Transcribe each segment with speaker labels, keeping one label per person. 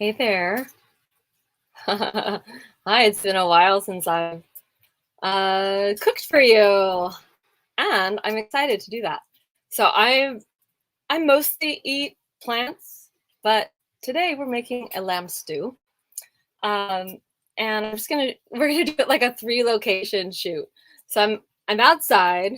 Speaker 1: Hey there. Hi, it's been a while since I've cooked for you, and I'm excited to do that. So I mostly eat plants, but today we're making a lamb stew. Um, and we're gonna do it like a 3 location shoot. So I'm outside,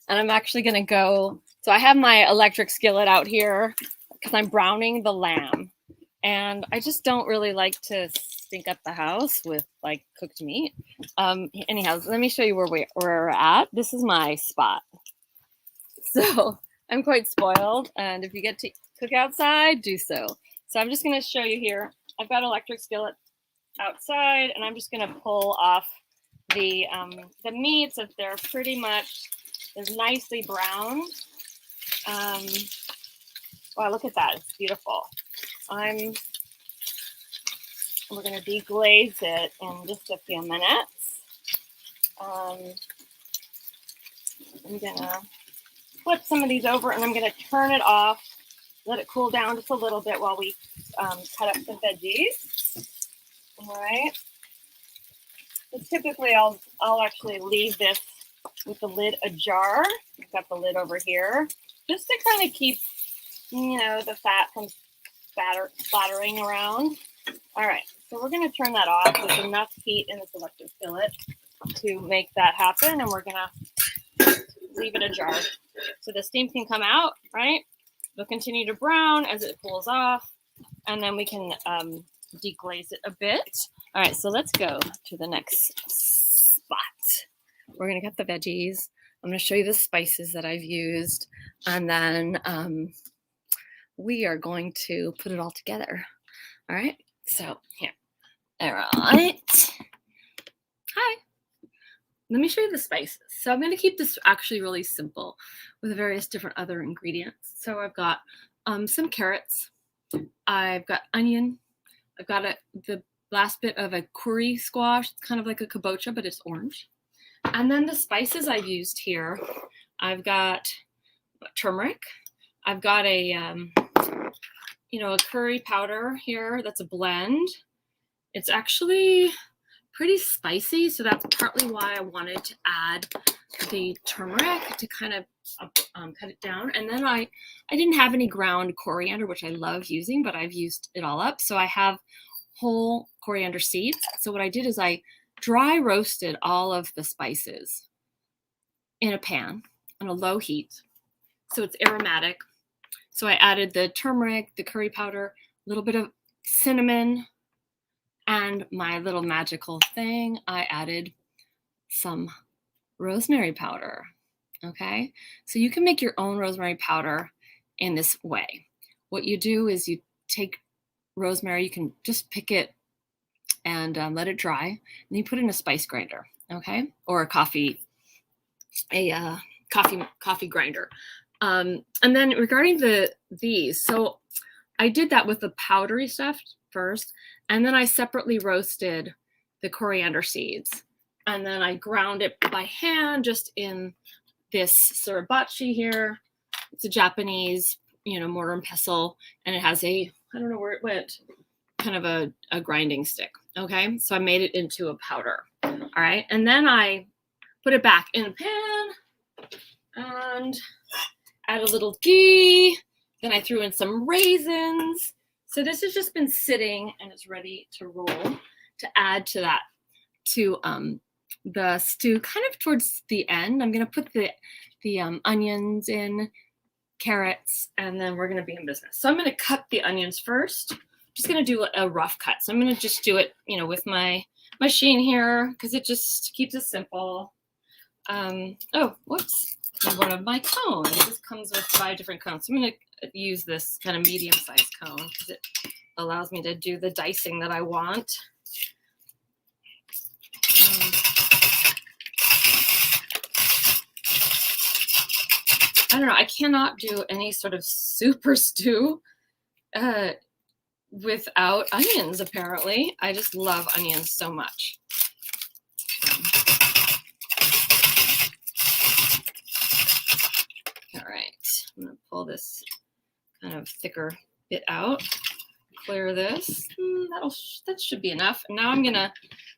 Speaker 1: and I'm actually gonna go. So I have my electric skillet out here because I'm browning the lamb. And I just don't really like to stink up the house with like cooked meat. Anyhow, let me show you where we're at. This is my spot. So I'm quite spoiled, and if you get to cook outside, do so. So I'm just going to show you here. I've got electric skillet outside, and I'm just going to pull off the meats if they're pretty much nicely browned. Wow, look at that! It's beautiful. We're going to deglaze it in just a few minutes. I'm going to flip some of these over, and I'm going to turn it off, let it cool down just a little bit while we cut up the veggies. All right. So typically, I'll actually leave this with the lid ajar. I've got the lid over here, just to kind of keep, the fat from splattering around. All right, so we're going to turn that off. There's enough heat in this electric skillet to make that happen, and we're going to leave it ajar so the steam can come out, right? It'll continue to brown as it cools off, and then we can deglaze it a bit. All right, so let's go to the next spot. We're going to cut the veggies. I'm going to show you the spices that I've used, and then we are going to put it all together. All right, so here. All right. Hi. Let me show you the spices. So I'm going to keep this actually really simple with various different other ingredients. So I've got some carrots. I've got onion. I've got the last bit of a curry squash. It's kind of like a kabocha, but it's orange. And then the spices I've used here, I've got turmeric. I've got a curry powder here. That's a blend. It's actually pretty spicy, so that's partly why I wanted to add the turmeric to kind of cut it down. And then I didn't have any ground coriander, which I love using, but I've used it all up. So I have whole coriander seeds. So what I did is I dry roasted all of the spices in a pan on a low heat, so it's aromatic. So I added the turmeric, the curry powder, a little bit of cinnamon, and my little magical thing, I added some rosemary powder. Okay, so you can make your own rosemary powder in this way. What you do is you take rosemary, you can just pick it and let it dry, and you put it in a spice grinder, okay, or a coffee grinder. And then regarding these, so I did that with the powdery stuff first, and then I separately roasted the coriander seeds, and then I ground it by hand just in this sriracha here. It's a Japanese, mortar and pestle, and it has I don't know where it went, kind of a grinding stick. Okay, so I made it into a powder. All right, and then I put it back in a pan and add a little ghee. Then I threw in some raisins. So this has just been sitting and it's ready to roll to add to that, to the stew kind of towards the end. I'm going to put the onions in, carrots, and then we're going to be in business. So I'm going to cut the onions first. I'm just going to do a rough cut. So I'm going to just do it, with my machine here because it just keeps it simple. Oh, whoops. One of my cones. This comes with 5 different cones. So I'm going to use this kind of medium-sized cone because it allows me to do the dicing that I want. I don't know. I cannot do any sort of super stew without onions, apparently. I just love onions so much. All right. I'm going to pull this kind of thicker bit out. clear this. That should be enough. And now I'm gonna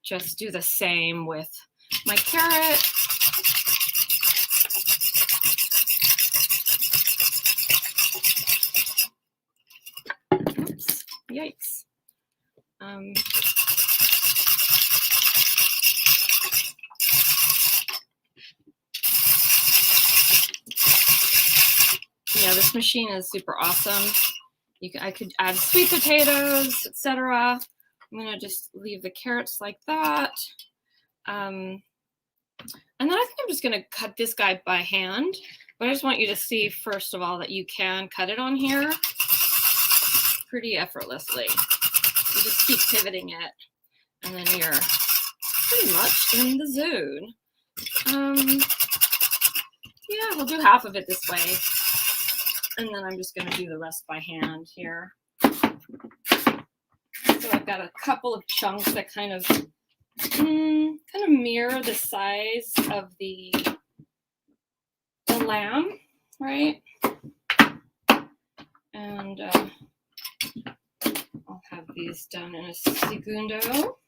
Speaker 1: just do the same with my carrot. Oops, yikes. Yeah, this machine is super awesome. I could add sweet potatoes, etc. I'm gonna just leave the carrots like that. And then I think I'm just gonna cut this guy by hand. But I just want you to see, first of all, that you can cut it on here pretty effortlessly. You just keep pivoting it, and then you're pretty much in the zone. Yeah, we'll do half of it this way. And then I'm just gonna do the rest by hand here. So I've got a couple of chunks that kind of mirror the size of the lamb, right? And I'll have these done in a segundo,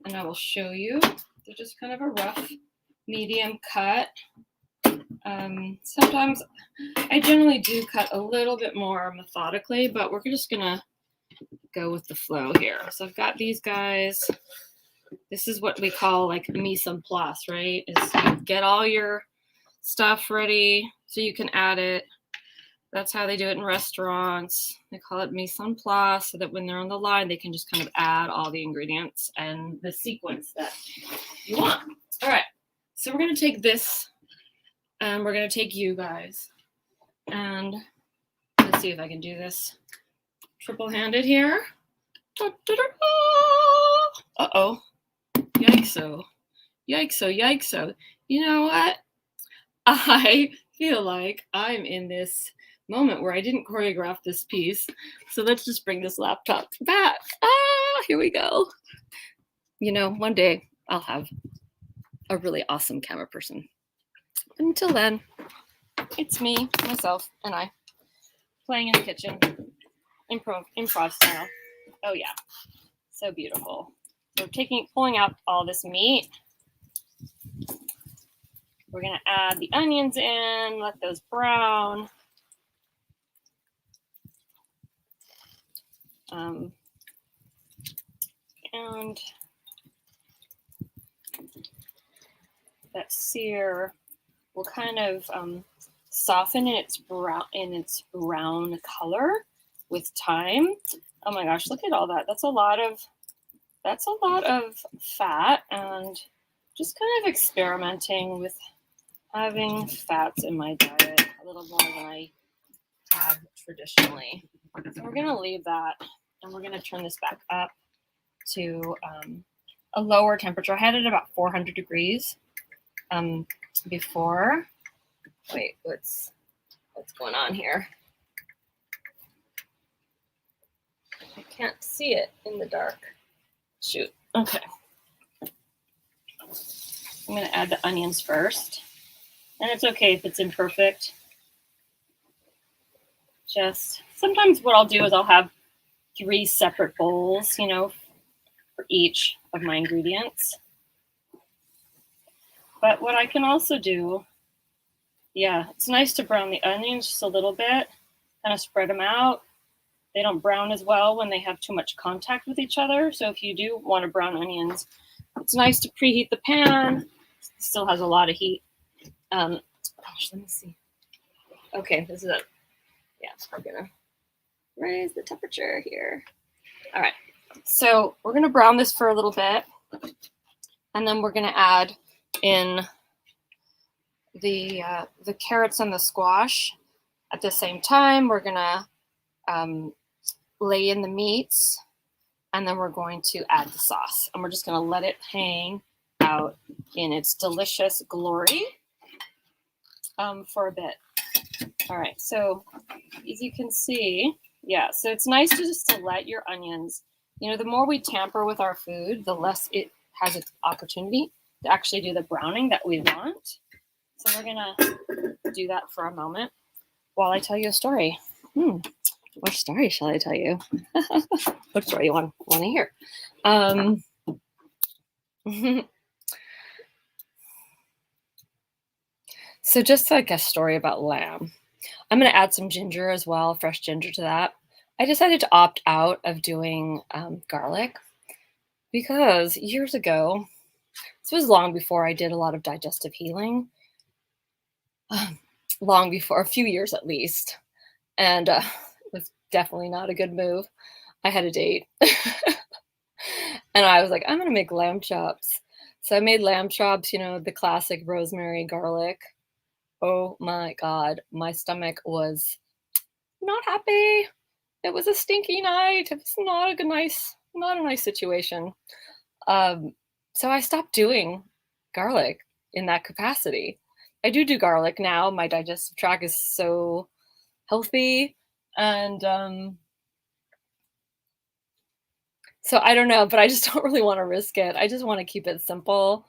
Speaker 1: and I will show you. They're just kind of a rough, medium cut. Sometimes I generally do cut a little bit more methodically, but we're just gonna go with the flow here. So I've got these guys. This is what we call like mise en place, right? Is you get all your stuff ready so you can add it. That's how they do it in restaurants. They call it mise en place, so that when they're on the line, they can just kind of add all the ingredients and the sequence that you want. All right, so we're gonna take this, and we're gonna take you guys, and let's see if I can do this triple-handed here. Uh-oh. Yikes-o. Yikes-o, yikes-o. You know what? I feel like I'm in this moment where I didn't choreograph this piece. So let's just bring this laptop back. Here we go. You know, one day I'll have a really awesome camera person. Until then, it's me, myself, and I playing in the kitchen. Improv style. Oh yeah, so beautiful. So we're pulling out all this meat. We're gonna add the onions in, let those brown. And that sear will kind of soften in its brown color with time. Oh my gosh, look at all that. That's a lot of fat, and just kind of experimenting with having fats in my diet a little more than I have traditionally. So we're gonna leave that, and we're gonna turn this back up to a lower temperature. I had it about 400 degrees before. Wait, what's going on here? I can't see it in the dark. Shoot. Okay. I'm going to add the onions first. And it's okay if it's imperfect. Just sometimes what I'll do is I'll have 3 separate bowls, you know, for each of my ingredients. But what I can also do, yeah, it's nice to brown the onions just a little bit, kind of spread them out. They don't brown as well when they have too much contact with each other. So if you do want to brown onions, it's nice to preheat the pan. It still has a lot of heat. Gosh, let me see. Okay, this is it. Yeah, I'm gonna raise the temperature here. All right, so we're gonna brown this for a little bit, and then we're gonna add in the carrots and the squash at the same time. We're gonna lay in the meats, and then we're going to add the sauce, and we're just going to let it hang out in its delicious glory for a bit. All right, so as you can see, yeah, so it's nice to let your onions, you know, the more we tamper with our food, the less it has its opportunity to actually do the browning that we want. So we're going to do that for a moment while I tell you a story. What story shall I tell you? What story you want to hear? So just like a story about lamb. I'm going to add some ginger as well, fresh ginger to that. I decided to opt out of doing garlic because years ago, this was long before I did a lot of digestive healing, long before, a few years at least. And it was definitely not a good move. I had a date and I was like, I'm going to make lamb chops. So I made lamb chops, you know, the classic rosemary, garlic. Oh my God, my stomach was not happy. It was a stinky night. It was not a nice situation. So I stopped doing garlic in that capacity. I do garlic now. My digestive tract is so healthy, and so I don't know, but I just don't really want to risk it. I just want to keep it simple.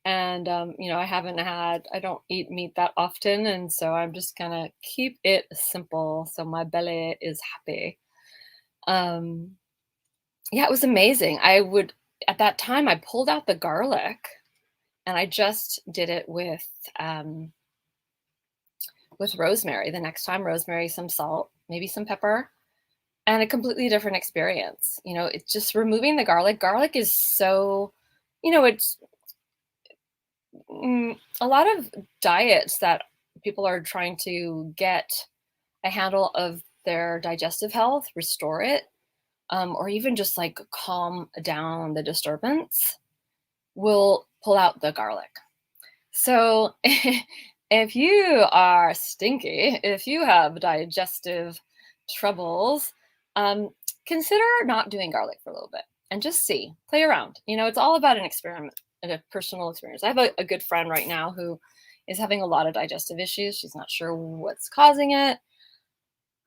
Speaker 1: And you know, I don't eat meat that often, and so I'm just gonna keep it simple so my belly is happy. Um, yeah, it was amazing. At that time I pulled out the garlic and I just did it with rosemary. The next time, rosemary, some salt, maybe some pepper, and a completely different experience. You know, it's just removing the garlic. Garlic is so, you know, it's a lot of diets that people are trying to get a handle of their digestive health, restore it, or even just like calm down the disturbance, will pull out the garlic. So if you are stinky, if you have digestive troubles, consider not doing garlic for a little bit and just see, play around. You know, it's all about an experiment and a personal experience. I have a good friend right now who is having a lot of digestive issues. She's not sure what's causing it.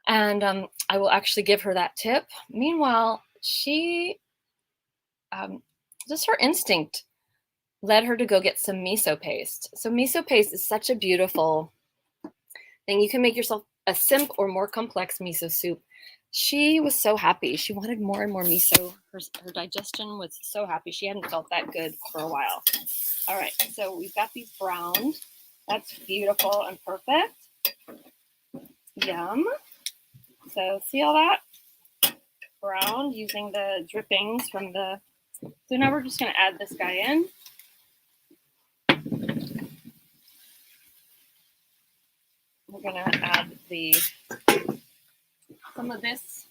Speaker 1: And I will actually give her that tip. Meanwhile, she, just her instinct led her to go get some miso paste. So miso paste is such a beautiful thing. You can make yourself a simple or more complex miso soup. She was so happy. She wanted more and more miso. Her digestion was so happy. She hadn't felt that good for a while. All right, so we've got these browned. That's beautiful and perfect. Yum. So see all that? Browned using the drippings from the... So now we're just going to add this guy in. We're going to add some of this.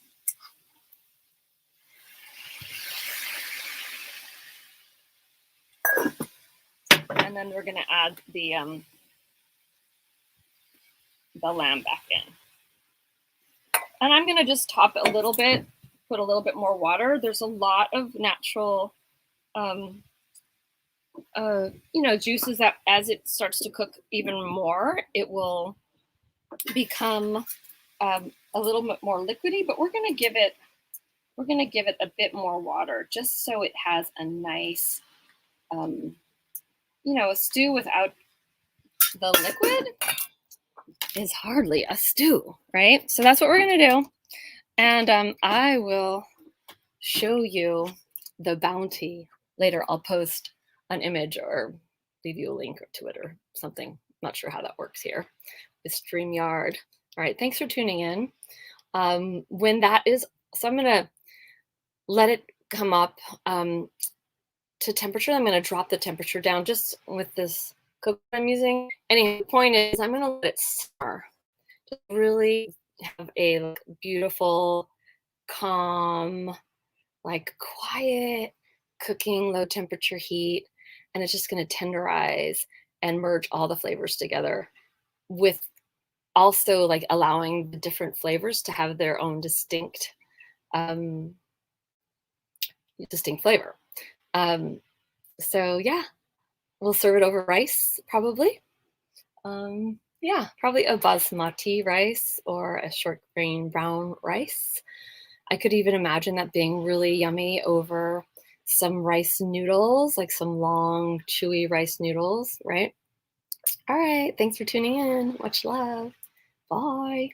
Speaker 1: And then we're going to add the lamb back in. And I'm going to just top it a little bit, put a little bit more water. There's a lot of natural, you know, juices that as it starts to cook even more, it will become a little bit more liquidy, but we're going to give it a bit more water just so it has a nice, you know, a stew without the liquid is hardly a stew, right? So that's what we're going to do. And I will show you the bounty later. I'll post an image or leave you a link to it or something. Not sure how that works here with StreamYard. All right, thanks for tuning in. When that is, so I'm going to let it come up to temperature. I'm going to drop the temperature down just with this cook I'm using. Anyway, the point is I'm going to let it simmer. Just really have a beautiful, calm, like quiet cooking, low temperature heat. And it's just going to tenderize and merge all the flavors together with also like allowing the different flavors to have their own distinct flavor. So yeah, we'll serve it over rice probably. Yeah, probably a basmati rice or a short grain brown rice. I could even imagine that being really yummy over some rice noodles, like some long, chewy rice noodles, right? All right, thanks for tuning in. Much love. Bye.